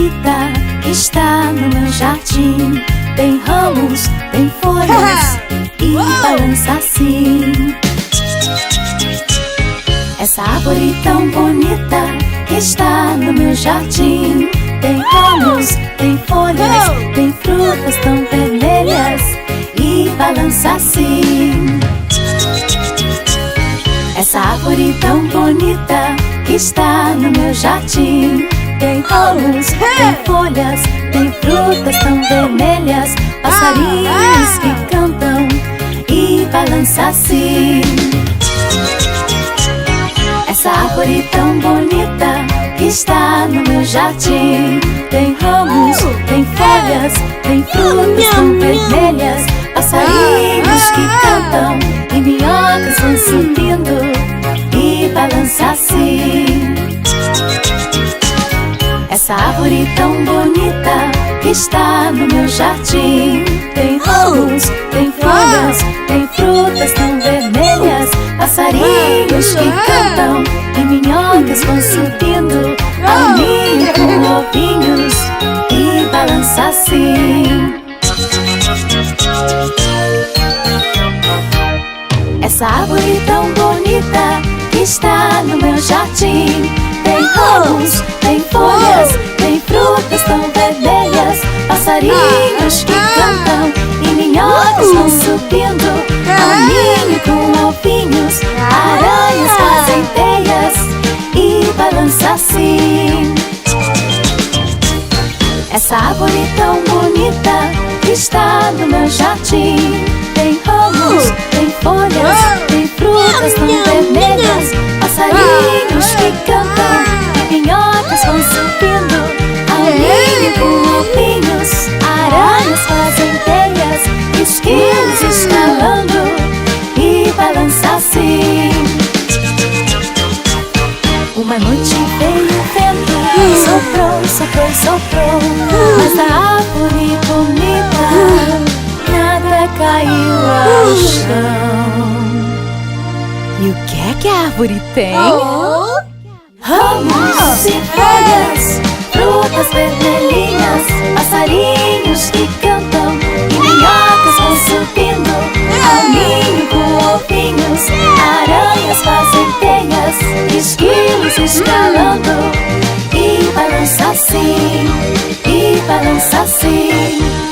bonita que está no meu jardim. Tem ramos, tem folhas e balança assim. Essa árvore tão bonita que está no meu jardim. Tem ramos, tem folhas, tem frutas tão vermelhas e balança assim. Essa árvore tão bonita que está no meu jardim. Tem ramos, tem folhas, tem frutas tão vermelhas, passarinhos que cantam e balança assim. Essa árvore tão bonita que está no meu jardim. Tem ramos, tem folhas, tem frutas tão vermelhas, passarinhos que cantam e minhocas vão subindo e balança assim. Essa árvore tão bonita que está no meu jardim. Tem ramos, tem folhas, tem frutas tão vermelhas, passarinhos que cantam e minhocas vão subindo ao ninho com ovinhos e balança assim. Essa árvore tão bonita que está no meu jardim. Tem ramos, tem folhas, tem frutas tão vermelhas, passarinhos que cantam e minhocas vão subindo ao ninho com ovinhos. Aranhas fazem teias e balança assim. Essa árvore tão bonita que está no meu jardim. Tem ramos, tem folhas, tem frutas tão vermelhas, passarinhos que cantam e minhocas vão subindo ao ninho com ovinhos. Aranhas fazem teias, esquilos escalando e balança assim. Uma noite veio o vento, soprou, soprou, soprou, mas a árvore bonita nada caiu ao chão. E o que a árvore tem? Ramos e folhas, frutas vermelhinhas, passarinhos que cantam e minhocas vão subindo ao ninho com ovinhos. Aranhas fazem teias, esquilos escalando e balança assim, e balança assim.